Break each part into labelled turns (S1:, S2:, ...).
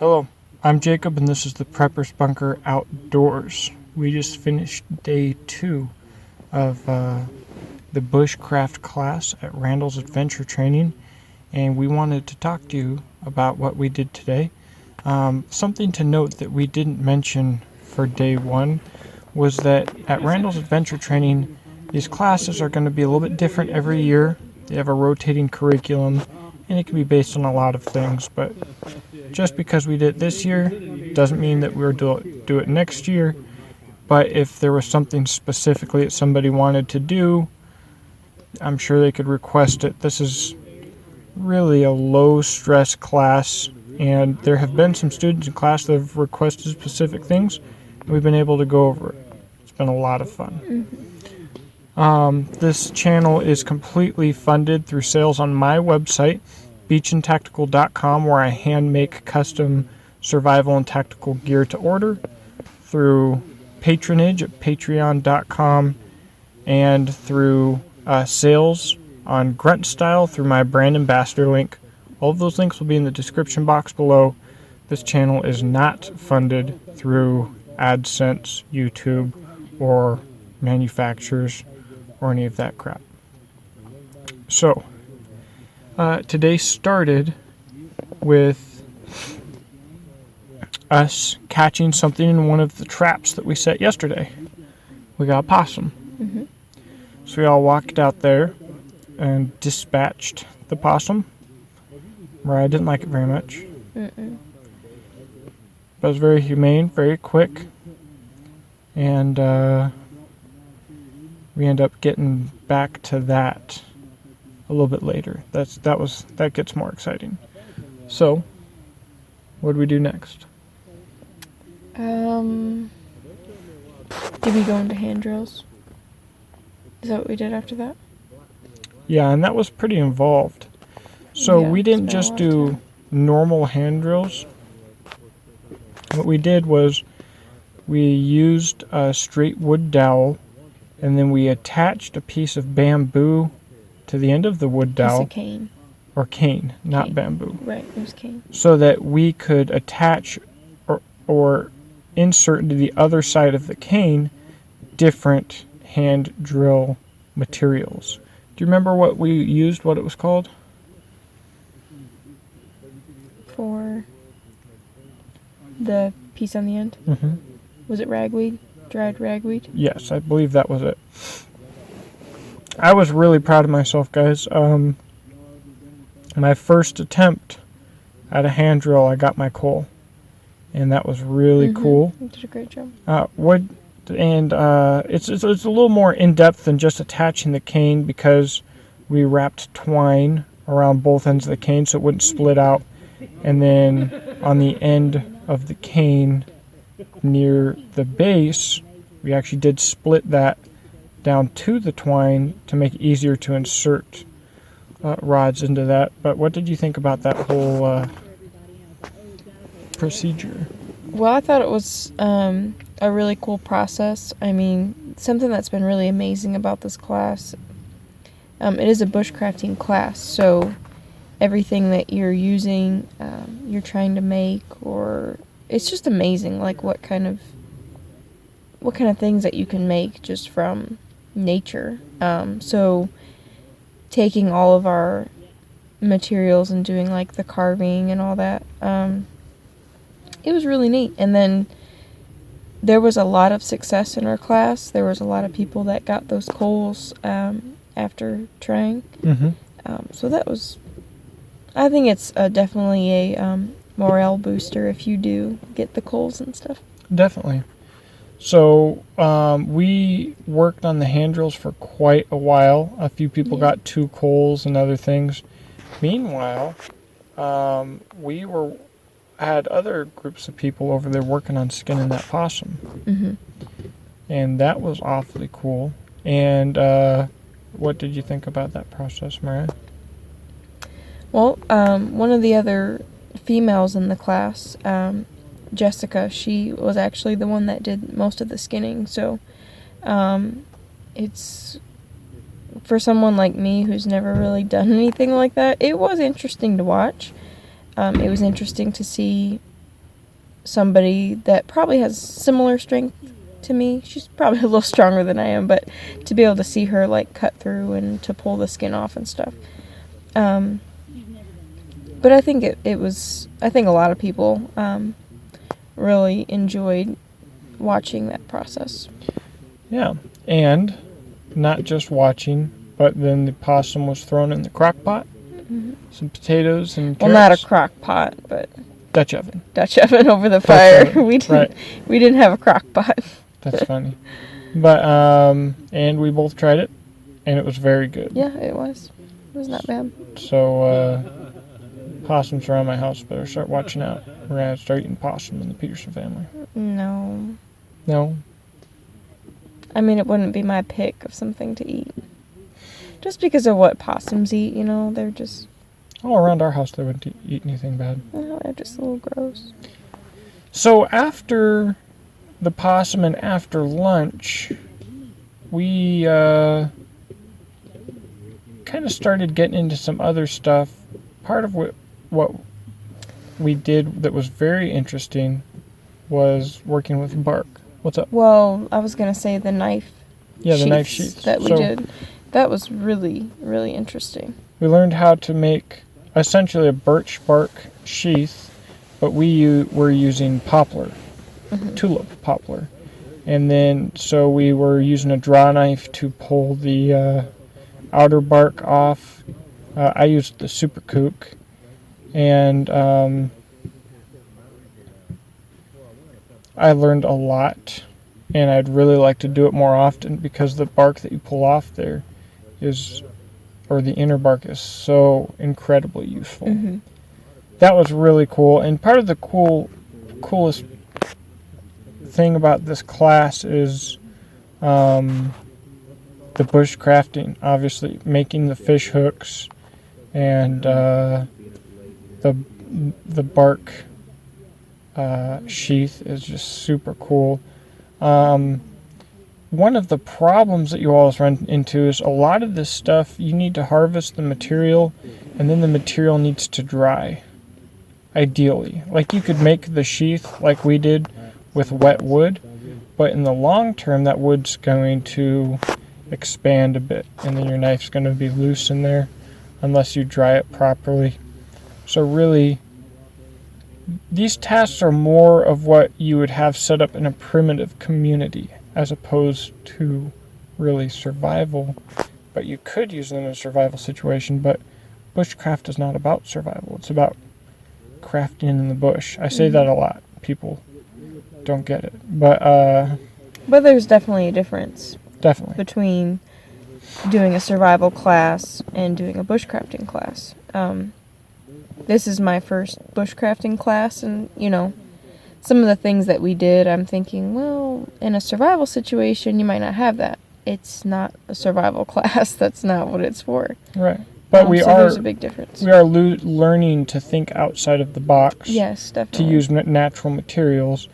S1: Hello, I'm Jacob, and this is the Prepper's Bunker Outdoors. We just finished day 2 of the Bushcraft class at Randall's Adventure Training, and we wanted to talk to you about what we did today. Something to note that we didn't mention for day 1 was that at Randall's Adventure Training, these classes are going to be a little bit different every year. They have a rotating curriculum, and it can be based on a lot of things, but just because we did it this year doesn't mean that we'll do it next year. But if there was something specifically that somebody wanted to do, I'm sure they could request it. This is really a low-stress class, and there have been some students in class that have requested specific things, and we've been able to go over it. It's been a lot of fun. This channel is completely funded through sales on my website, beachandtactical.com, where I hand make custom survival and tactical gear to order, through patronage at patreon.com, and through sales on Grunt Style through my brand ambassador link. All of those links will be in the description box below. This channel is not funded through AdSense, YouTube, or manufacturers, or any of that crap. So, today started with us catching something in one of the traps that we set yesterday. We got a possum. So we all walked out there and dispatched the possum. Mariah didn't like it very much. But it was very humane, very quick. And we end up getting back to that a little bit later. That gets more exciting. So, what do we do next?
S2: Did we go into hand drills? Is that what we did after that?
S1: Yeah, and that was pretty involved. So
S2: Yeah,
S1: we didn't
S2: spent a
S1: just
S2: lot of
S1: do
S2: time.
S1: normal hand drills. What we did was we used a straight wood dowel, and then we attached a piece of bamboo to the end of the wood
S2: Piece
S1: dowel,
S2: of cane.
S1: or cane, not
S2: Cane.
S1: bamboo,
S2: Right, it was cane.
S1: so that we could attach or insert into the other side of the cane different hand drill materials. Do you remember what we used, what it was called?
S2: For the piece on the end? Was it ragweed? Dried ragweed?
S1: Yes, I believe that was it. I was really proud of myself, guys. My first attempt at a hand drill, I got my coal, and that was really cool.
S2: You did a great job.
S1: It's a little more in depth than just attaching the cane, because we wrapped twine around both ends of the cane so it wouldn't split out, and then on the end of the cane near the base, we actually did split that down to the twine to make it easier to insert rods into that. But what did you think about that whole procedure?
S2: Well, I thought it was a really cool process. I mean, something that's been really amazing about this class, it is a bushcrafting class, so everything that you're using, you're trying to make, or it's just amazing, like what kind of things that you can make just from nature. So taking all of our materials and doing like the carving and all that, it was really neat. And then there was a lot of success in our class. There was a lot of people that got those coals after trying. So that was, I think it's definitely a morale booster if you do get the coals and stuff.
S1: Definitely. So we worked on the hand drills for quite a while. A few people got 2 coals and other things. Meanwhile, we had other groups of people over there working on skinning that possum. And that was awfully cool. And what did you think about that process, Mariah?
S2: Well, one of the other females in the class, Jessica, she was actually the one that did most of the skinning, so it's, for someone like me who's never really done anything like that, it was interesting to watch. It was interesting to see somebody that probably has similar strength to me. She's probably a little stronger than I am, but to be able to see her like cut through and to pull the skin off and stuff. But I think I think a lot of people really enjoyed watching that process.
S1: Yeah, and not just watching, but then the possum was thrown in the crock pot, some potatoes and carrots.
S2: Well, not a crock pot, but
S1: Dutch oven.
S2: Dutch oven over the fire.
S1: Oven.
S2: We didn't have a crock pot.
S1: That's funny. But and we both tried it, and it was very good.
S2: Yeah, it was. It was not bad.
S1: So possums around my house better start watching out. We're gonna start eating possum in the Peterson family.
S2: No.
S1: No.
S2: I mean, it wouldn't be my pick of something to eat. Just because of what possums eat, they're just...
S1: All around our house, they wouldn't eat anything bad.
S2: No, they're just a little gross.
S1: So after the possum and after lunch, we kind of started getting into some other stuff. Part of what we did that was very interesting was working with bark. What's up?
S2: Well, I was going to say the knife.
S1: Yeah, the knife sheaths.
S2: That we did. That was really, really interesting.
S1: We learned how to make essentially a birch bark sheath, but we were using poplar, tulip poplar. And then, so we were using a draw knife to pull the outer bark off. I used the Super Kook. And I learned a lot, and I'd really like to do it more often because the bark that you pull off there the inner bark is so incredibly useful. Mm-hmm. That was really cool, and part of the coolest thing about this class is the bushcrafting, obviously, making the fish hooks and the bark sheath is just super cool. One of the problems that you always run into is a lot of this stuff, you need to harvest the material, and then the material needs to dry, ideally. Like, you could make the sheath like we did with wet wood, but in the long term, that wood's going to expand a bit, and then your knife's going to be loose in there unless you dry it properly. So really, these tasks are more of what you would have set up in a primitive community, as opposed to really survival. But you could use them in a survival situation, but bushcraft is not about survival. It's about crafting in the bush. I say that a lot. People don't get it. But
S2: there's definitely a difference.
S1: Definitely.
S2: Between doing a survival class and doing a bushcrafting class. This is my first bushcrafting class, and, some of the things that we did, I'm thinking, well, in a survival situation, you might not have that. It's not a survival class. That's not what it's for.
S1: Right. But
S2: there's a big difference.
S1: We are learning to think outside of the box.
S2: Yes, definitely.
S1: To use natural materials.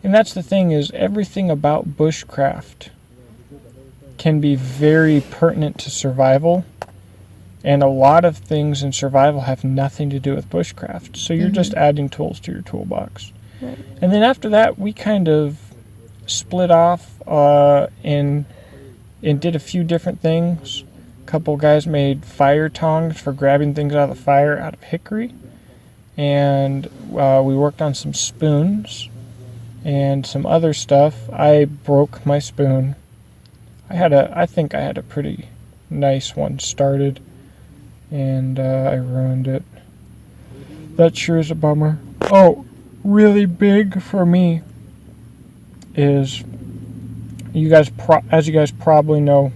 S1: And that's the thing, is everything about bushcraft can be very pertinent to survival. And a lot of things in survival have nothing to do with bushcraft. So you're just adding tools to your toolbox. Right. And then after that, we kind of split off and did a few different things. A couple guys made fire tongs for grabbing things out of the fire out of hickory. And we worked on some spoons and some other stuff. I broke my spoon. I think I had a pretty nice one started, and I ruined it. That sure is a bummer. Oh, really big for me is, as you guys probably know,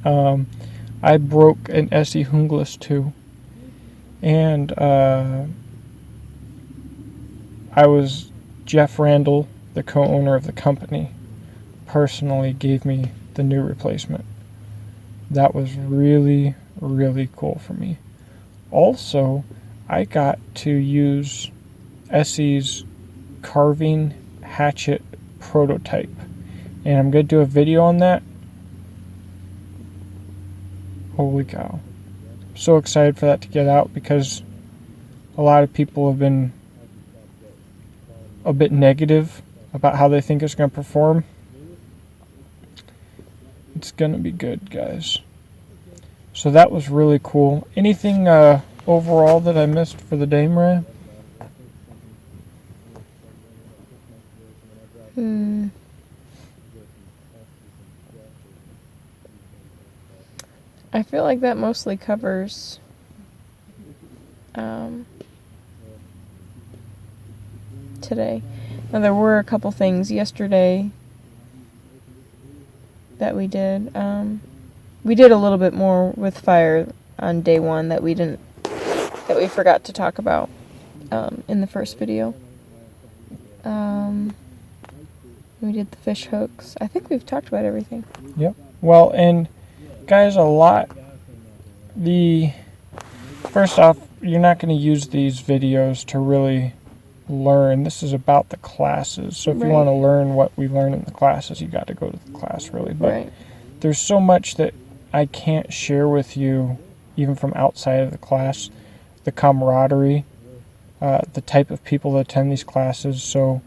S1: I broke an Essie Hunglis too, and Jeff Randall, the co-owner of the company, personally gave me the new replacement. That was really, really cool for me. Also, I got to use Essie's carving hatchet prototype, and I'm going to do a video on that. Holy cow. I'm so excited for that to get out, because a lot of people have been a bit negative about how they think it's going to perform. It's going to be good, guys. So that was really cool. Anything overall that I missed for the day, Maria?
S2: I feel like that mostly covers today. Now there were a couple things yesterday that we did. We did a little bit more with fire on day one that we forgot to talk about in the first video. We did the fish hooks. I think we've talked about everything.
S1: Yep. Well, and guys, first off, you're not going to use these videos to really learn. This is about the classes. So if you want to learn what we learn in the classes, you got to go to the class, really. But there's so much that I can't share with you, even from outside of the class. The camaraderie, the type of people that attend these classes. So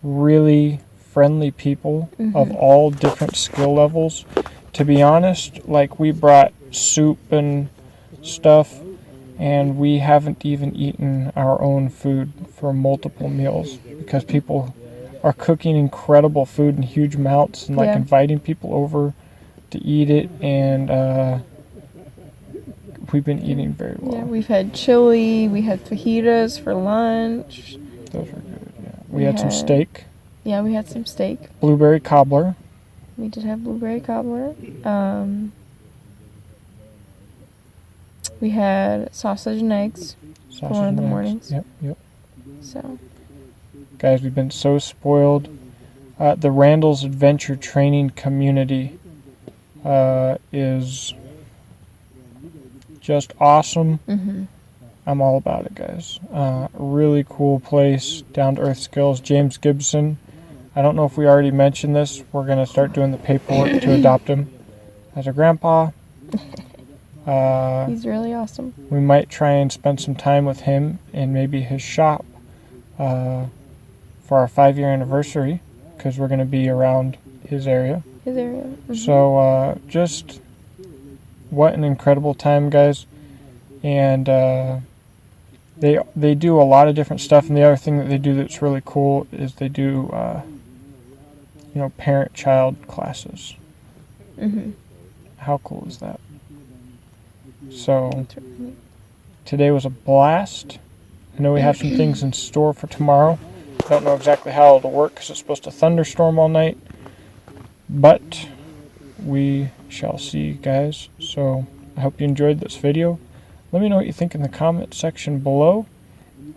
S1: really friendly people of all different skill levels. To be honest, like, we brought soup and stuff, and we haven't even eaten our own food for multiple meals because people are cooking incredible food in huge amounts and inviting people over to eat it, and we've been eating very well.
S2: Yeah, we've had chili, we had fajitas for lunch.
S1: Those were good, yeah. We had some steak.
S2: Yeah, we had some steak.
S1: Blueberry cobbler.
S2: We did have blueberry cobbler. We had sausage and eggs for one of the mornings.
S1: Yep.
S2: So,
S1: guys, we've been so spoiled. The Randall's Adventure Training community is just awesome. I'm all about it, guys. Really cool place, down-to-earth skills. James Gibson. I don't know if we already mentioned this. We're going to start doing the paperwork to adopt him as a grandpa.
S2: He's really awesome.
S1: We might try and spend some time with him in maybe his shop for our 5-year anniversary, because we're going to be around his area. So just what an incredible time, guys. And they do a lot of different stuff. And the other thing that they do that's really cool is they do parent-child classes. How cool is that? So today was a blast. I know we have some things in store for tomorrow. Don't know exactly how it'll work because it's supposed to thunderstorm all night. But we shall see, guys. So I hope you enjoyed this video. Let me know what you think in the comment section below.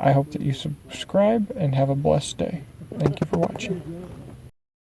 S1: I hope that you subscribe and have a blessed day. Thank you for watching.